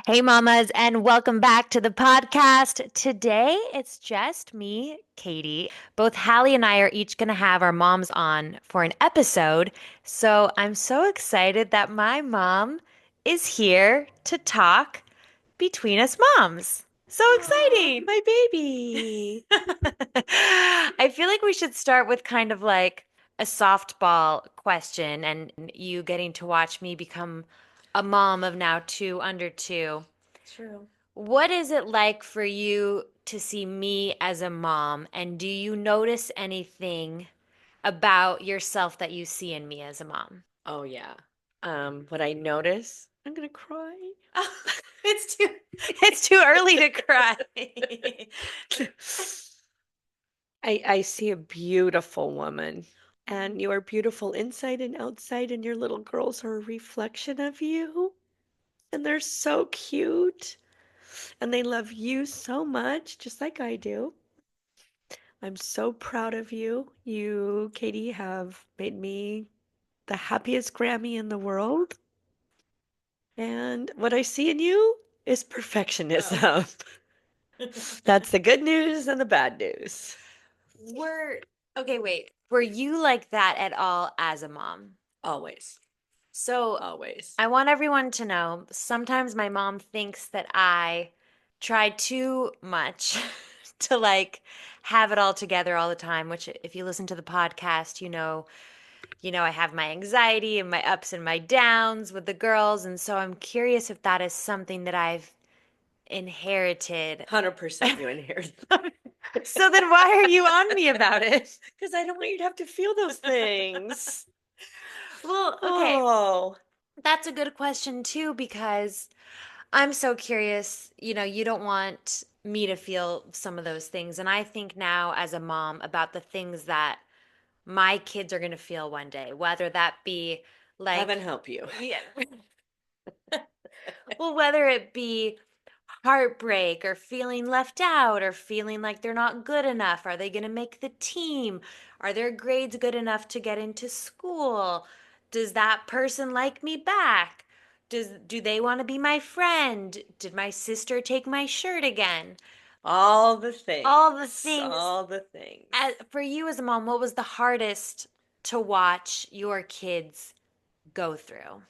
Hey, mamas, and welcome back to the podcast. Today, it's just me, Katie. Both Hallie and I are each going to have our moms on for an episode. So I'm so excited that my mom is here to talk between us moms. So Oh, exciting. my baby. I feel like we should start with kind of like a softball question and you getting to watch me become a mom of now two under two. True. What is it like for you to see me as a mom? And do you notice anything about yourself that you see in me as a mom? Oh yeah. What I notice, I'm gonna cry. It's too it's too early to cry. I see a beautiful woman, and you are beautiful inside and outside, and your little girls are a reflection of you, and they're so cute, and they love you so much, just like I do. I'm so proud of you. You, Katie, have made me the happiest Grammy in the world. And what I see in you is Oh. perfectionism. That's the good news and the bad news. Were okay, wait. Were you like that at all as a mom? Always, So always. I want everyone to know sometimes my mom thinks that I try too much to like have it all together all the time, which if you listen to the podcast, I have my anxiety and my ups and my downs with the girls, and so I'm curious if that is something that I've inherited. 100% you inherit. So then why are you on me about it? Because I don't want you to have to feel those things. Well, okay, Oh, that's a good question too, because I'm so curious. You don't want me to feel some of those things. And I think now as a mom about the things that my kids are going to feel one day, whether that be heaven like, help you. yeah, well, whether it be heartbreak or feeling left out or feeling like they're not good enough. Are they going to make the team? Are their grades good enough to get into school? Does that person like me back? Do they want to be my friend? Did my sister take my shirt again? All the All the things, things. all the things. For you as a mom, what was the hardest to watch your kids go through?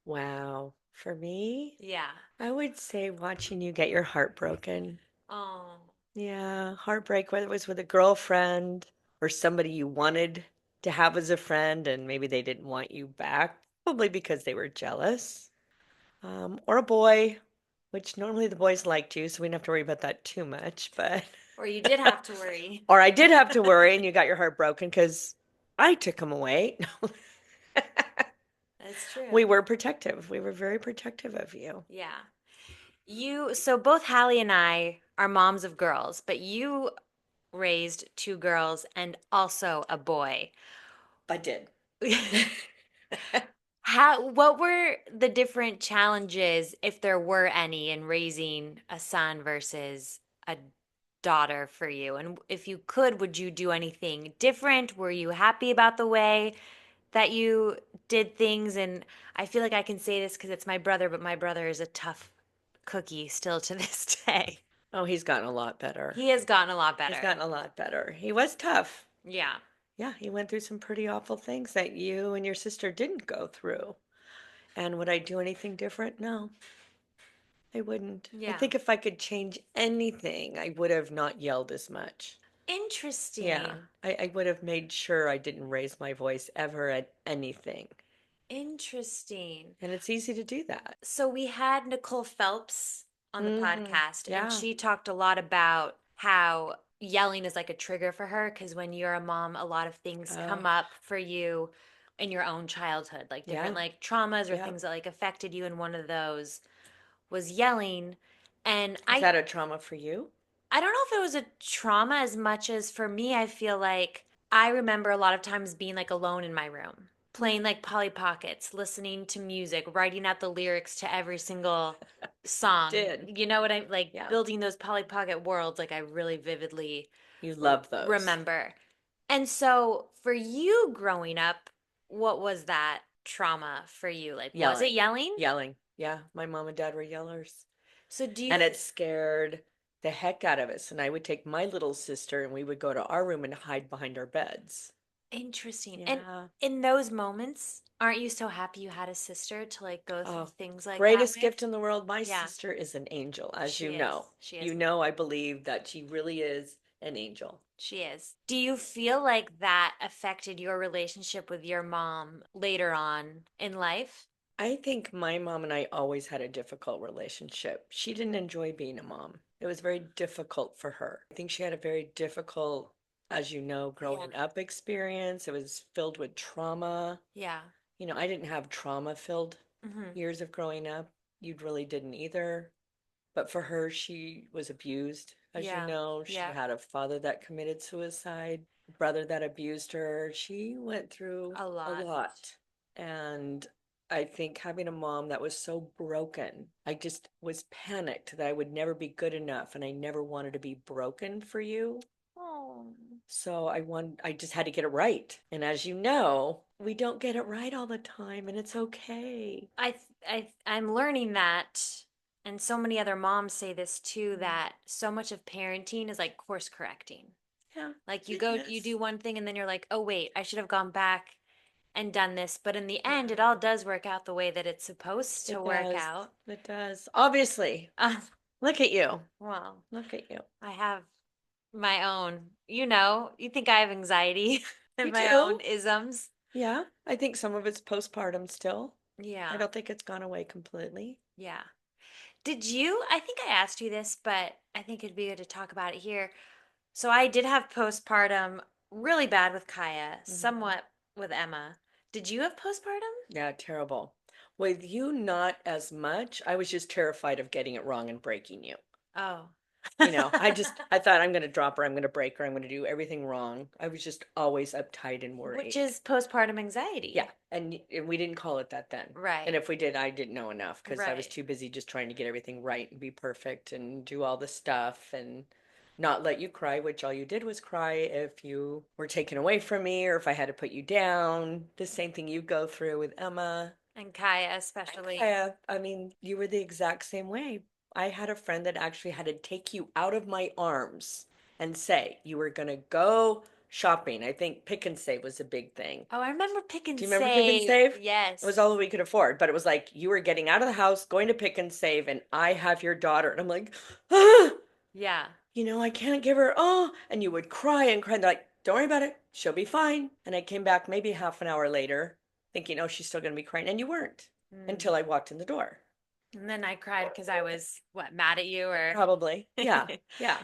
Wow. For me, Yeah. I would say watching you get your heart broken. Oh. Yeah, heartbreak, whether it was with a girlfriend or somebody you wanted to have as a friend and maybe they didn't want you back, probably because they were jealous. Or a boy, which normally the boys liked you, so we didn't have to worry about that too much. But, Or you did have to worry. or I did have to worry and you got your heart broken because I took him away. That's true. We were protective. We were very protective of you. Yeah. So both Hallie and I are moms of girls, but you raised two girls and also a boy. I did. What were the different challenges, if there were any, in raising a son versus a daughter for you? And if you could, would you do anything different? Were you happy about the way that you did things? And I feel like I can say this because it's my brother, but my brother is a tough cookie still to this day. Oh, he's gotten a lot better. He has gotten a lot He's better. gotten a lot better. He was tough. Yeah. Yeah, he went through some pretty awful things that you and your sister didn't go through. And would I do anything different? No, I wouldn't. I Yeah. think if I could change anything, I would have not yelled as much. Yeah, Interesting. I would have made sure I didn't raise my voice ever at anything. Interesting. And it's easy to do that. So we had Nicole Phelps on the Mm-hmm. podcast, and Yeah. she talked a lot about how yelling is like a trigger for her because when you're a mom, a lot of things Oh, come up for you in your own childhood, like different yeah. like traumas or Yeah. things that like affected you, and one of those was yelling. And Was that a trauma for you? I don't know if it was a trauma as much as for me, I feel like I remember a lot of times being like alone in my room, Yeah. playing like Polly Pockets, listening to music, writing out the lyrics to every single song. Did. You know what I'm like Yeah. building those Polly Pocket worlds, like I really vividly You love those. remember. And so for you growing up, what was that trauma for you? Like, was it Yelling. yelling? Yelling. Yeah, my mom and dad were yellers. So do you And it scared the heck out of us. And I would take my little sister and we would go to our room and hide behind our beds. interesting. And Yeah. in those moments, aren't you so happy you had a sister to like go through Oh, things like that greatest with? gift in the world. My Yeah, sister is an angel, as she you is. know. She is. You know, I believe that she really is an angel. She is. Do you feel like that affected your relationship with your mom later on in life? I think my mom and I always had a difficult relationship. She didn't enjoy being a mom. It was very difficult for her. I think she had a very difficult, as you know, Yeah. growing up experience. It was filled with trauma. Yeah. You know, I didn't have trauma filled Hmm. years of growing up. You really didn't either. But for her, she was abused. As you Yeah. know, she Yeah. had a father that committed suicide, a brother that abused her. She went through A a lot. lot. And I think having a mom that was so broken, I just was panicked that I would never be good enough and I never wanted to be broken for you. Oh. So I just had to get it right. And as you know, we don't get it right all the time and it's okay. I'm learning that, and so many other moms say this too, Mm. that so much of parenting is like course correcting. Yeah, Like it you do is. one thing and then you're like, "Oh wait, I should have gone back and done this." But in the end, it Yeah. all does work out the way that it's supposed to It work does. out. It does. Obviously. Uh, Look at you. well, Look at you. I have my own, you think I have anxiety You and my own do? isms. Yeah. I think some of it's postpartum still. I Yeah. don't think it's gone away completely. Yeah. I think I asked you this, but I think it'd be good to talk about it here. So I did have postpartum really bad with Kaya, Hmm. somewhat with Emma. Did you have postpartum? Yeah, terrible. With you, not as much. I was just terrified of getting it wrong and breaking you. Oh. I thought I'm going to drop her, I'm going to break her, I'm going to do everything wrong. I was just always uptight and Which worried. is postpartum Yeah, anxiety. and we didn't call it that then. And Right. if we did, I didn't know enough because I was Right. too busy just trying to get everything right and be perfect and do all the stuff and not let you cry, which all you did was cry if you were taken away from me or if I had to put you down. The same thing you go through with Emma. And Kaya And especially. Kaya, I mean, you were the exact same way. I had a friend that actually had to take you out of my arms and say you were going to go shopping. I think pick and save was a big thing. Oh, I remember Pick and Do you remember Pick and Save. Save? It was Yes. all that we could afford, but it was like you were getting out of the house, going to Pick and Save, and I have your daughter. And I'm like, ah, Yeah. I can't give her, oh, and you would cry and cry. And they're like, don't worry about it. She'll be fine. And I came back maybe half an hour later thinking, oh, she's still going to be crying. And you weren't Mm. until I walked in the door. And then I cried because I was, what, mad at you or Probably. Yeah. Yeah.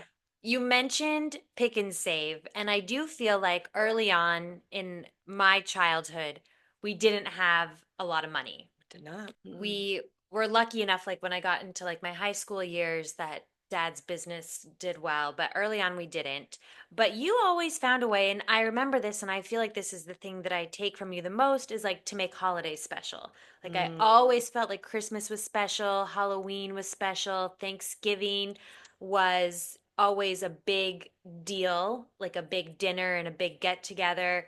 You mentioned Pick and Save, and I do feel like early on in my childhood, we didn't have a lot of money. Did not. Mm-mm. We were lucky enough, like when I got into like my high school years, that dad's business did well, but early on we didn't. But you always found a way, and I remember this, and I feel like this is the thing that I take from you the most is like to make holidays special. Like I Mm. always felt like Christmas was special, Halloween was special, Thanksgiving was always a big deal, like a big dinner and a big get together.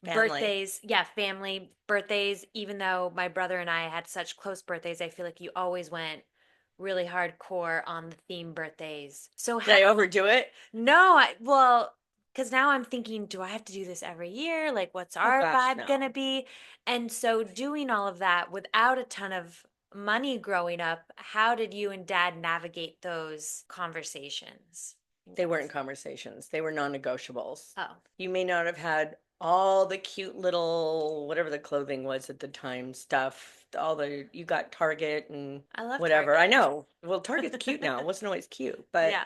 Family. Birthdays, yeah, family birthdays, even though my brother and I had such close birthdays, I feel like you always went really hardcore on the theme birthdays. So Did I overdo it? no, well, because now I'm thinking, do I have to do this every year? Like, what's Oh our gosh, vibe gonna no. be? And so, doing all of that without a ton of money growing up, how did you and dad navigate those conversations? I They weren't guess. conversations. They were non-negotiables. Oh, You may not have had all the cute little whatever the clothing was at the time stuff. All the you got Target and I love whatever. I Target. know. Well, Target's cute now. It wasn't always cute, but Yeah.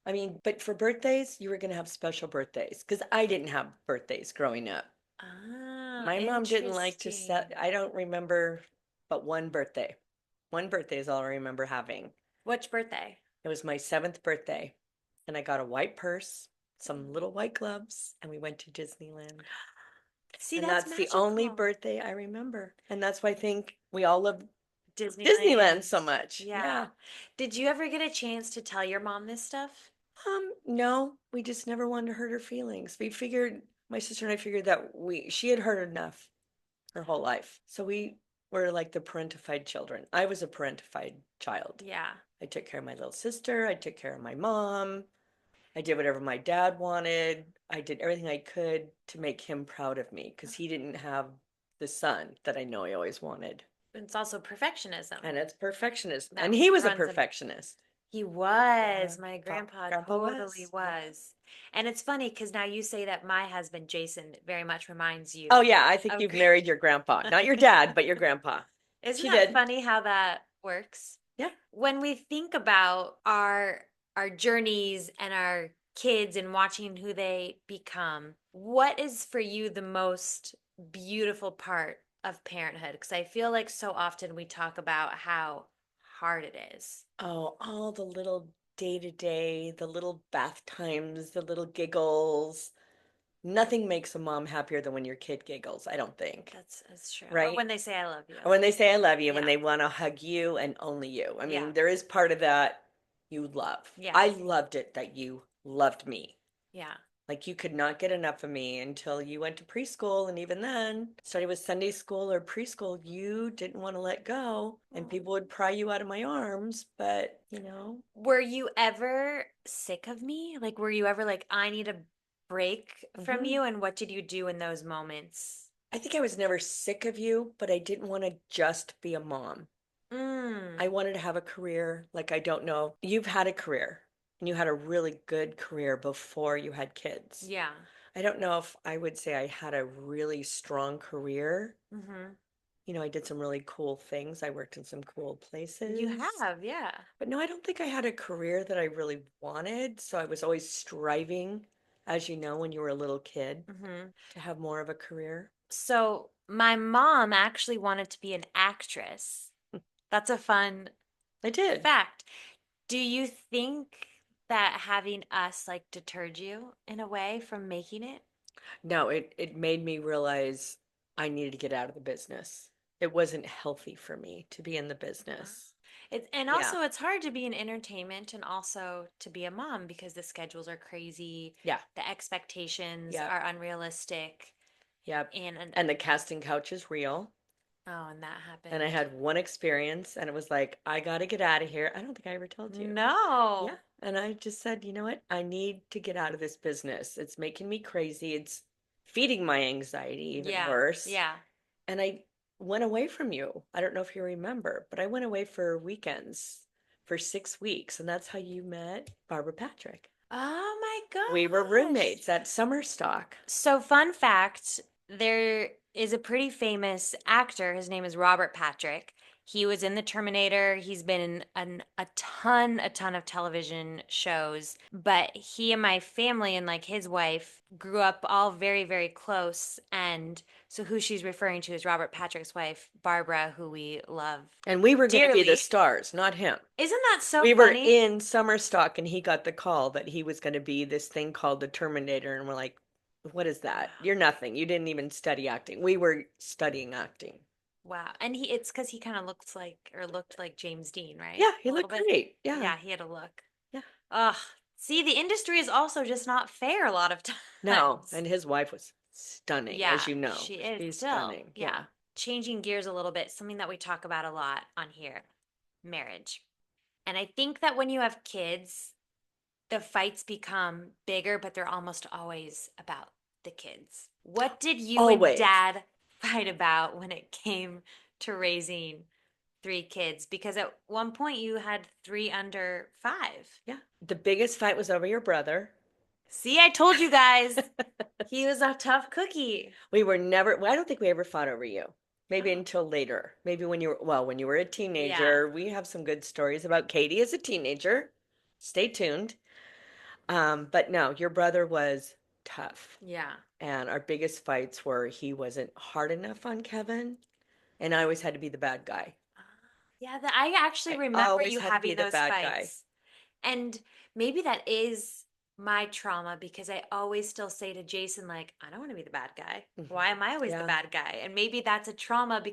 I mean, but for birthdays, you were going to have special birthdays because I didn't have birthdays growing up. Oh, My mom didn't like to set, interesting. I don't remember but one birthday. One birthday is all I remember having. Which birthday? It was my seventh birthday, and I got a white purse, some little white gloves, and we went to Disneyland. See, And that's that's the only magical. birthday I remember. And that's why I think we all love Disneyland Disneyland. so much. Yeah. Yeah. Did you ever get a chance to tell your mom this stuff? No, we just never wanted to hurt her feelings. We figured, my sister and I figured that she had heard enough her whole life. So we We're like the parentified children. I was a parentified child. Yeah. I took care of my little sister. I took care of my mom. I did whatever my dad wanted. I did everything I could to make him proud of me because he didn't have the son that I know he always wanted. It's also perfectionism And it's perfectionism. And that he was a runs in. perfectionist. He Yeah. was. My grandpa Grandpa totally was. Yeah. was. And it's funny because now you say that my husband, Jason, very much reminds Oh, you yeah. I think of. you've married your grandpa. Not your dad, but your grandpa. Isn't She that did. funny how that works? Yeah. When we think about our journeys and our kids and watching who they become, what is for you the most beautiful part of parenthood? Because I feel like so often we talk about how hard it is. Oh, all the little day to day, the little bath times, the little giggles. Nothing makes a mom happier than when your kid giggles, I don't think. That's true. Or Right? when they say I love you. Or when they say I love you, when Yeah. they want to hug you and only you. I Yeah. mean, there is part of that you love. I Yes. loved it that you loved me. Yeah. Like you could not get enough of me until you went to preschool. And even then, starting with Sunday school or preschool, you didn't want to let go. And Oh. people would pry you out of my arms. But, Were you ever sick of me? Like, were you ever like, I need a break from mhm. you? And what did you do in those moments? I think I was never sick of you, but I didn't want to just be a mom. I Mm, wanted to have a career. Like, I don't know. You've had a career and you had a really good career before you had kids. yeah. I don't know if I would say I had a really strong career. Mm-hmm. I did some really cool things. I worked in some cool You places. have, yeah. But no, I don't think I had a career that I really wanted. So I was always striving, as you know, when you were a little kid, Mm-hmm. to have more of a career. So my mom actually wanted to be an actress. That's a fun I did. fact. Do you think that having us like deterred you in a way from making it? No, it made me realize I needed to get out of the business. It wasn't healthy for me to be in the Ah. business. And Yeah. also it's hard to be in entertainment and also to be a mom because the schedules are crazy, Yeah. the expectations Yeah. are unrealistic, Yeah. and And the casting couch is real. oh, and that And I happened. had one experience and it was like, I got to get out of here. I don't think I ever told you. Yeah. No. And I just said, you know what? I need to get out of this business. It's making me crazy. It's feeding my anxiety even Yeah. worse. Yeah. And I went away from you. I don't know if you remember, but I went away for weekends for 6 weeks. And that's how you met Barbara Patrick. Oh my We were gosh. roommates at Summer Stock. So, fun fact, there is a pretty famous actor. His name is Robert Patrick. He was in The Terminator. He's been in a ton of television shows. But he and my family and like his wife grew up all very, very close. And so, who she's referring to is Robert Patrick's wife, Barbara, who we love And we were going to be the dearly. stars, not him. Isn't that so We were funny? in summer stock and he got the call that he was going to be this thing called the Terminator. And we're like, what is that? You're nothing. You didn't even study acting. We were studying acting. Wow. And it's because he kind of looks like or looked like James Dean, right? Yeah, he A little looked bit. great. Yeah. Yeah, he had a look. Yeah. Ugh. See, the industry is also just not fair a lot of No. times. And his wife was stunning, Yeah, as you know. she is She's still. stunning. Yeah. Yeah. Changing gears a little bit, something that we talk about a lot on here, marriage. And I think that when you have kids, the fights become bigger, but they're almost always about the kids. What did you and Always. dad fight about when it came to raising three kids? Because at one point you had three under five. Yeah. The biggest fight was over your brother. See, I told you guys, he was a tough cookie. We were never, well, I don't think we ever fought over you. Maybe Oh, until later. Maybe when you were, well, when you were a yeah, teenager. We have some good stories about Katie as a teenager. Stay tuned. But no, your brother was tough. yeah. And our biggest fights were he wasn't hard enough on Kevin, and I always had to be the bad guy. Ah, yeah, I actually I remember always you had to be having the those bad guy. fights. And maybe that is my trauma because I always still say to Jason, like, I don't want to be the bad guy. Mhm. Why am I always the Yeah. bad guy? And maybe that's a trauma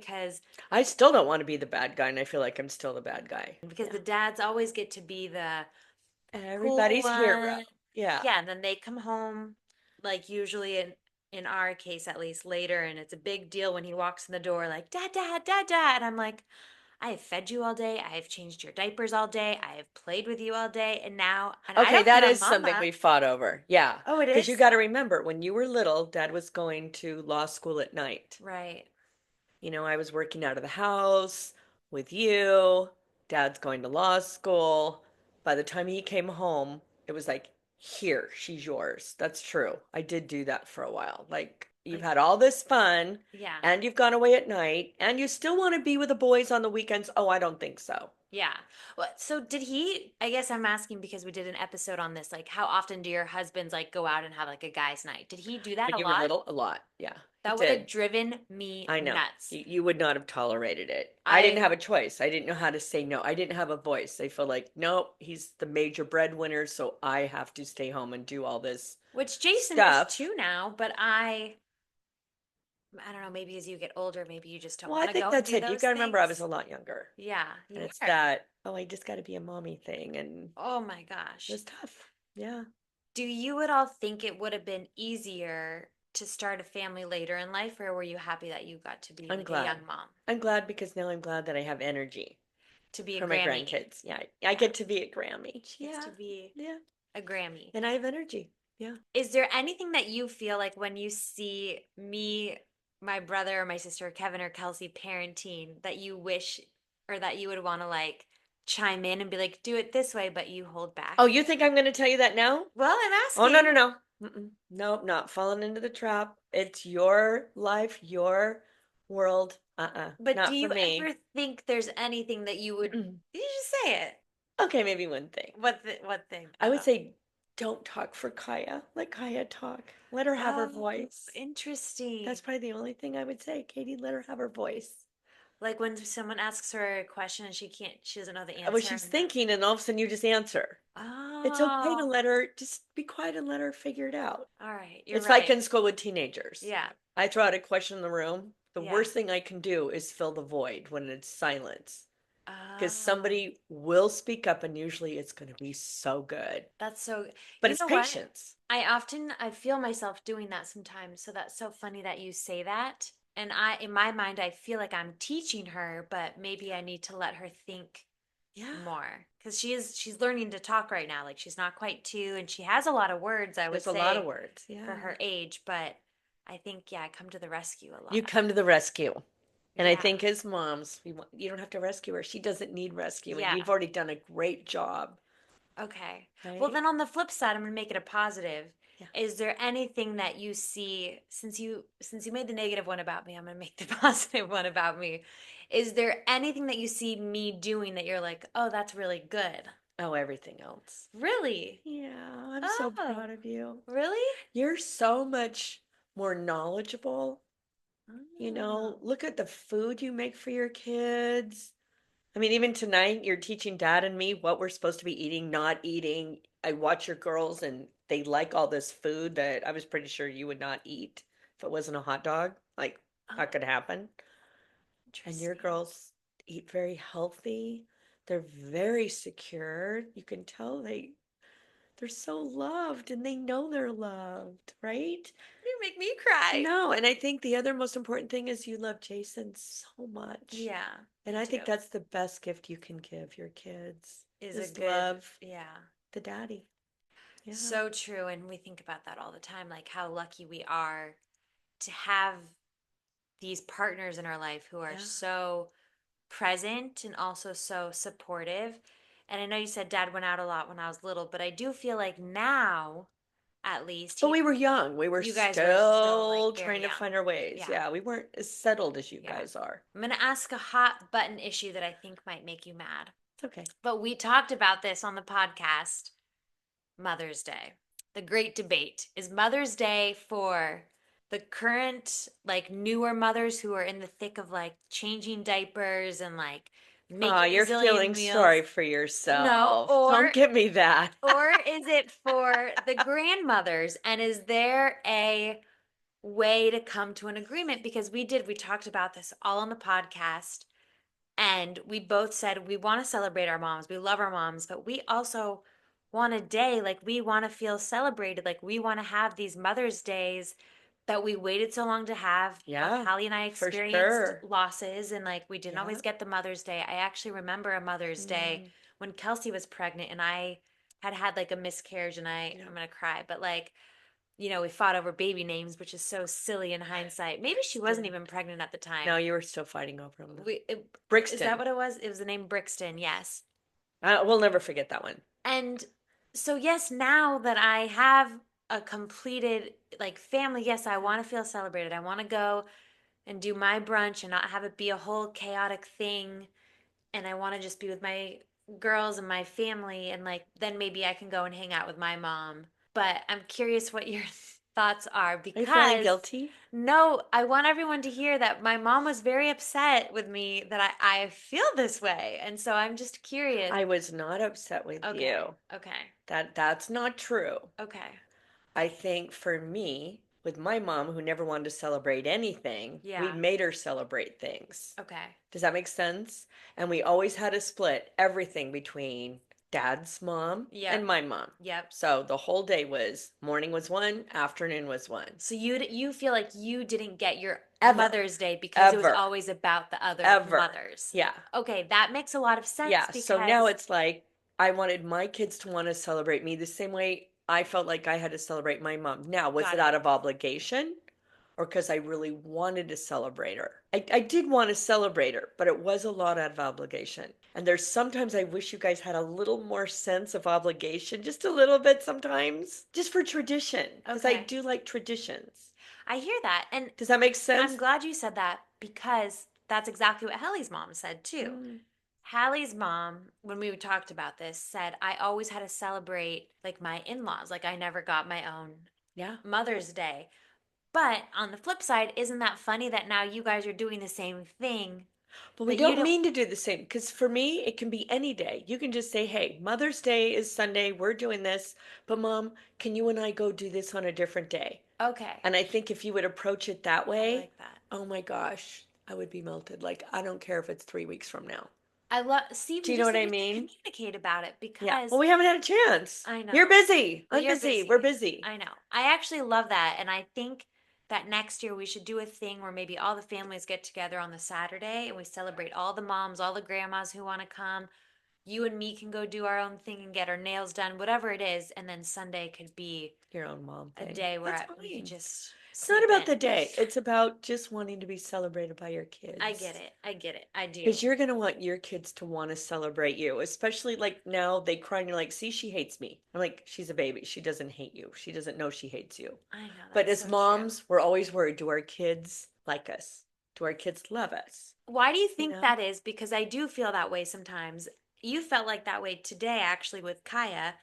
I still don't want to be the bad guy, and I feel like I'm still the bad guy. because Yeah. the dads always get to be the cool Everybody's hero. one. Yeah. Yeah, and then they come home like usually in our case at least later, and it's a big deal when he walks in the door like, dad, dad, dad, dad. And I'm like, I have fed you all day. I have changed your diapers all day. I have played with you all day. And now, and I Okay, don't feel that is something mama. we fought over. Yeah. Oh, it Because you is? got to remember, when you were little, Dad was going to law school at night. Right. I was working out of the house with you. Dad's going to law school. By the time he came home, it was like, here, she's yours. That's true. I did do that for a while. Like, you've Like, had all this fun yeah. and you've gone away at night and you still want to be with the boys on the weekends. Oh, I don't think so. Yeah. Well, so did he, I guess I'm asking because we did an episode on this, like how often do your husbands like go out and have like a guys' night? Did he do that When a you were lot? little, a lot. Yeah, he That would have did. driven me I know. nuts. You would not have tolerated it. I didn't I, have a choice. I didn't know how to say no. I didn't have a voice. I feel like, nope, he's the major breadwinner, so I have to stay home and do all this which Jason is stuff. too now, but I don't know, maybe as you get older, maybe you just don't Well, I want to think go and that's do it. You those got to remember I was things. a lot younger. Yeah, And you it's were. that, oh, I just got to be a mommy thing. And Oh my it gosh. was tough. Yeah. Do you at all think it would have been easier to start a family later in life, or were you happy that you got to be I'm like a glad. young mom, I'm glad because now I'm glad that I have energy to be a for my Grammy? grandkids. Yeah. I Yeah, get to be a Grammy. she gets Yeah. to be Yeah. a Grammy. And I have energy. Yeah. Is there anything that you feel like when you see me, my brother, or my sister, or Kevin, or Kelsey parenting that you wish or that you would want to like chime in and be like, do it this way, but you hold Oh, back? you think I'm going to tell you that now? Well, I'm Oh, no, asking. no, no. Mm-mm. Nope, not falling into the trap. It's your life, your world. But do Not for you me. ever think there's anything that you would, Mm-mm. you just say it? Okay, maybe one thing. What thing? I would Uh-oh. say don't talk for Kaya. Let Kaya talk. Let her have her Oh, voice. interesting. That's probably the only thing I would say. Katie, let her have her voice. Like when someone asks her a question and she doesn't know the What answer she's and then, thinking, and all of a sudden you just answer. It's okay to oh, let her just be quiet and let her figure it out. all right, you're It's like right. in school with teenagers. Yeah, I throw out a question in the room. The yeah. worst thing I can do is fill the void when it's silence. Because Oh, somebody will speak up and usually it's going to be so good. that's so, But you it's know what? patience. I feel myself doing that sometimes. So that's so funny that you say that. And in my mind, I feel like I'm teaching her, but maybe I need to let her think Yeah. more because she's learning to talk right now. Like she's not quite two, and she has a lot of words, I would There's a lot of say, words. for Yeah. her age. But I think, yeah, I come to the rescue a You lot. come to the rescue. And I Yeah. think as moms, you don't have to rescue her. She doesn't need rescuing. Yeah. You've already done a great job, Okay. Well, right? then on the flip side, I'm gonna make it a positive. Yeah. Is there anything that you see since you made the negative one about me, I'm gonna make the positive one about me. Is there anything that you see me doing that you're like, oh, that's really good? Oh, everything else. Really? Yeah, I'm so Oh, proud of you. really? You're so much more knowledgeable. Oh, Look at the food you make for your kids. I mean, even tonight, you're teaching dad and me what we're supposed to be eating, not eating. I watch your girls and they like all this food that I was pretty sure you would not eat if it wasn't a hot dog. Like, oh, that could happen. And your interesting. girls eat very healthy. They're very secure. You can tell they're so loved and they know they're loved, right? You make me cry. No, and I think the other most important thing is you love Jason so much. Yeah, And I I do. think that's the best gift you can give your kids Is a is good, love yeah. the daddy. Yeah. So true. And we think about that all the time, like how lucky we are to have these partners in our life who are Yeah. so present and also so supportive. And I know you said dad went out a lot when I was little, but I do feel like now, at least, But we were young. We were you guys were still like still very trying to young. find our ways. Yeah, Yeah, we weren't as settled as you yeah. guys are. I'm going to ask a hot button issue that I think might make you mad. It's okay. But we talked about this on the podcast, Mother's Day. The great debate. Is Mother's Day for the current, like newer mothers who are in the thick of like changing diapers and like Aw, making a you're zillion feeling sorry meals? for No, yourself. Don't give me that. or is it for the grandmothers? And is there a way to come to an agreement? Because we talked about this all on the podcast. And we both said we want to celebrate our moms. We love our moms, but we also want a day like we want to feel celebrated. Like we want to have these Mother's Days that we waited so long to have. Yeah, Hallie and I for experienced sure. losses and like we didn't always Yeah. get the Mother's Day. I actually remember a Mother's Day Mm, when Kelsey was pregnant and I had like a miscarriage and yeah. I'm gonna cry, but like we fought over baby names, which is so silly in hindsight. Maybe she wasn't Still. even pregnant at the time. No, you were still fighting over him though. Is that Brixton. what it was? It was the name Brixton, yes. We'll never forget that one. And so, yes, now that I have a completed like family, yes, I want to feel celebrated. I want to go and do my brunch and not have it be a whole chaotic thing. And I want to just be with my girls and my family. And like, then maybe I can go and hang out with my mom. But I'm curious what your thoughts are Are you feeling because guilty? no, I want everyone to hear that my mom was very upset with me that I feel this way. And so I'm just curious. I was not upset with Okay, you. okay, That's not true. okay. I think for me, with my mom who never wanted to celebrate anything, we Yeah, made her celebrate things. okay. Does that make sense? And we always had to split everything between dad's mom and Yep, my mom. yep. So the whole day was morning was one, afternoon was one. So you feel like you didn't get your Ever, Mother's Day because it was ever, always about the other ever. mothers. Yeah. Okay, that makes a lot of sense Yeah. So now because it's like I wanted my kids to want to celebrate me the same way I felt like I had to celebrate my mom. Now, was got it it. out of obligation? Or because I really wanted to celebrate her. I did want to celebrate her, but it was a lot out of obligation. And there's sometimes I wish you guys had a little more sense of obligation, just a little bit sometimes, just for tradition, because I Okay. do like traditions. I hear that. And Does that make I'm sense? glad you said that because that's exactly what Hallie's mom said too. Mm, Hallie's mom, when we talked about this, said I always had to celebrate like my in-laws. Like I never got my own yeah. Mother's Day. But on the flip side, isn't that funny that now you guys are doing the same thing But we that you don't don't mean to do the same because for me, it can be any day. You can just say, hey, Mother's Day is Sunday. We're doing this. But mom, can you and I go do this on a different day? Okay. And I think if you would approach it that I way, like that. oh my gosh, I would be melted. Like, I don't care if it's 3 weeks from now. I love see Do we you know just what I need to mean? communicate about it Yeah. Well, because we haven't had a chance. I You're know. busy. I'm We are busy. We're busy. busy. I know. I actually love that. And I think that next year we should do a thing where maybe all the families get together on the Saturday and we celebrate all the moms, all the grandmas who want to come. You and me can go do our own thing and get our nails done, whatever it is. And then Sunday could be Your own mom a thing. day That's where we can fine. just It's not sleep about the in. day, it's about just wanting to be celebrated by your I get kids. it. I get it. I do. Because you're going to want your kids to want to celebrate you, especially like now they cry and you're like, see, she hates me. I'm like, she's a baby. She doesn't hate you. She doesn't know she hates you. I know. But That's as so true. moms, we're always worried, do our kids like us? Do our kids love us? Why do you You think know? that is? Because I do feel that way sometimes. You felt like that way today, actually, with Kaya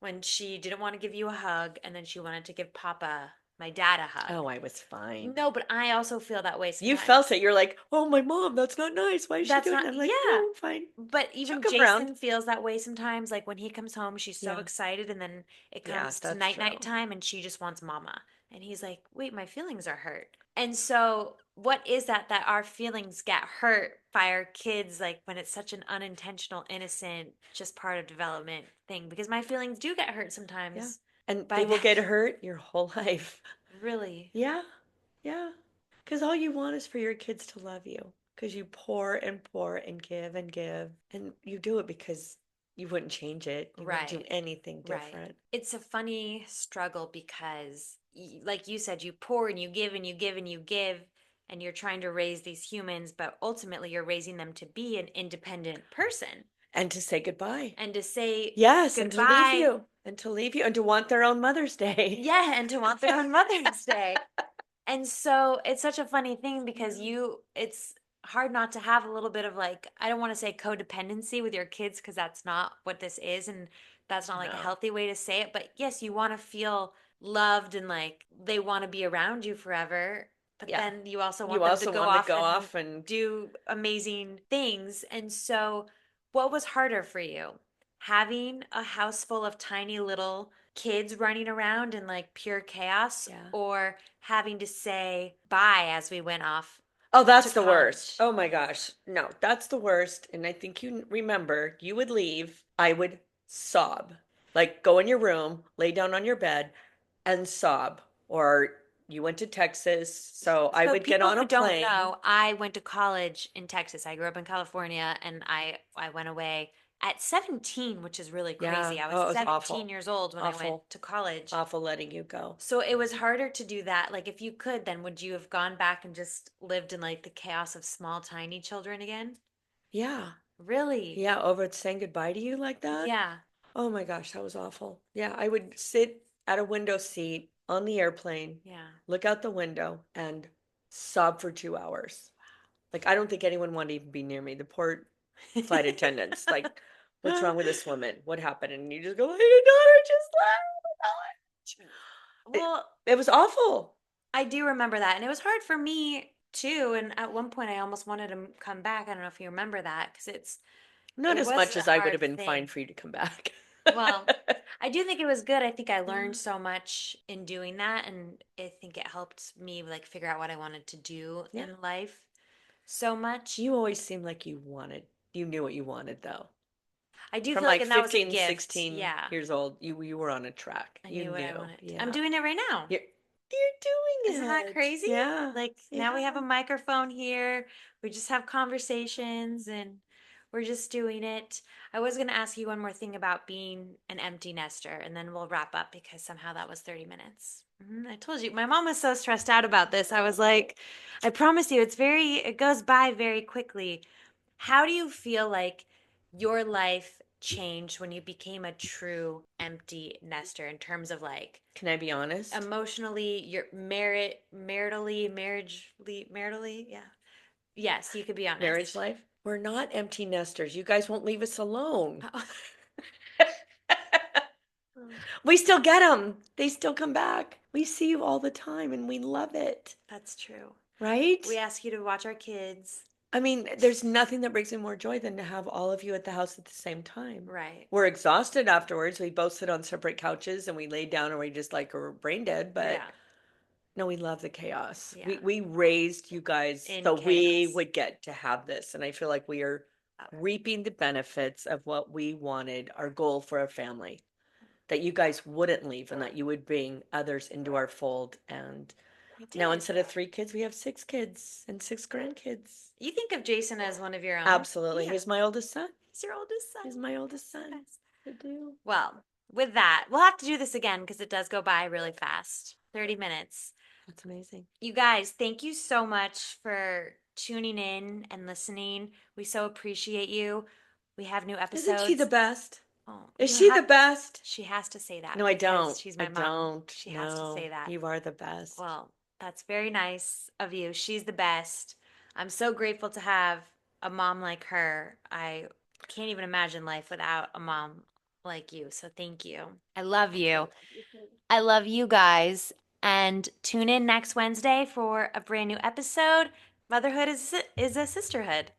when she didn't want to give you a hug and then she wanted to give Papa, my dad, a hug. Oh, I was fine. No, but I also feel that way You felt sometimes. it. You're like, oh, my mom, that's not nice. Why is she That's doing not, that? I'm like, yeah. no, I'm fine. But She'll even come around. Jason feels that way sometimes. Like when he comes home, she's so Yeah. excited, and then it Yeah, comes to that's night true. time, and she just wants mama. And he's like, wait, my feelings are hurt. And so, what is that our feelings get hurt by our kids, like when it's such an unintentional, innocent, just part of development thing? Because my feelings do get hurt Yeah. sometimes And by they will that. get hurt your whole life. Really, Yeah. Yeah. Because all you want is for your kids to love you. Because you pour and pour and give and give. And you do it because you wouldn't change it. You wouldn't do right. anything Right. different. It's a funny struggle because, like you said, you pour and you give and you give and you give, and you're trying to raise these humans, but ultimately you're raising them to be an independent person And to say goodbye. and to say Yes, and to leave goodbye. you. And to leave you. And to want their own Mother's Day. Yeah, and to want their own Mother's Day. And so it's such a funny thing because Yeah. it's hard not to have a little bit of like, I don't want to say codependency with your kids because that's not what this is. And that's not like a No. healthy way to say it. But yes, you want to feel loved and like they want to be around you forever. But Yeah. then you also You want them to also go want to off go and off and do amazing things. And so, what was harder for you? Having a house full of tiny little kids running around in like pure chaos yeah. or having to say bye as we went off Oh, to that's the worst. college. Oh my gosh. No, that's the worst. And I think you remember you would leave. I would sob. Like go in your room, lay down on your bed and sob. Or you went to Texas, so I So would get people on who a don't plane. know, I went to college in Texas. I grew up in California and I went away at 17, which is really Yeah. crazy. I was Oh, it was 17 awful. years old when I went Awful. to college. Awful letting you go. So it was harder to do that. Like if you could, then would you have gone back and just lived in like the chaos of small, tiny children again? Yeah. Really? Yeah, over saying goodbye to you like that? Yeah. Oh my gosh, that was awful. Yeah, I would sit at a window seat on the airplane, Yeah. look out the window, and sob for 2 hours. Like, I don't think anyone wanted to even be near me. The poor flight attendants, like, what's wrong with this woman? What happened? And you just go, like, your daughter just left. It, Well, it was awful. I do remember that. And it was hard for me too. And at one point, I almost wanted to come back. I don't know if you remember that because Not it as was much a as I would have hard been fine thing. for you to come back. Well, I do think it was good. I think I learned so much in doing that. And I think it helped me like figure out what I wanted to do Yeah. in life so much. You always seemed like you knew what you wanted though. I do From feel like, like and that was a 15, gift. 16 Yeah. years old, you were on a track. I You knew what I knew. wanted. I'm Yeah. doing it right now. You're Isn't doing that it. crazy? Yeah. Like now we have Yeah. a microphone here. We just have conversations and we're just doing it. I was going to ask you one more thing about being an empty nester and then we'll wrap up because somehow that was 30 minutes. I told you, my mom was so stressed out about this. I was like, I promise you, it goes by very quickly. How do you feel like your life changed when you became a true empty nester in terms of like Can I be honest? emotionally, your maritally, yeah. Yes, you could be Marriage honest. life? We're not empty nesters. You guys won't leave us alone. Oh, We still get them. They still come back. We see you all the time and we love it. that's true. Right? We ask you to watch our kids. I mean, there's nothing that brings me more joy than to have all of you at the house at the same time. Right. We're exhausted afterwards. We both sit on separate couches and we lay down and we just like are brain dead, but Yeah. no, we love the chaos. We Yeah. we raised you guys In so we chaos. would get to have this. And I feel like we are Oh, reaping the benefits of what we wanted, our goal for our family. That you guys wouldn't leave and that you would bring others into our fold. And we now did. instead of 3 kids, we have 6 kids and 6 grandkids. You think of Jason as one of your own? Absolutely. Yeah. He's my oldest son. He's your oldest son. He's my oldest That's the son. best. I do. Well, with that, we'll have to do this again because it does go by really fast. 30 minutes. That's amazing. You guys, thank you so much for tuning in and listening. We so appreciate you. We have new Isn't she the episodes. best? Oh, Is you she the have, best? she has to say that No, I because don't. she's I my mom. don't. She has to No, say that. you are the best. Well, that's very nice of you. She's the best. I'm so grateful to have a mom like her. I can't even imagine life without a mom like you. So thank you. I love you. I love you guys. And tune in next Wednesday for a brand new episode. Motherhood is a sisterhood.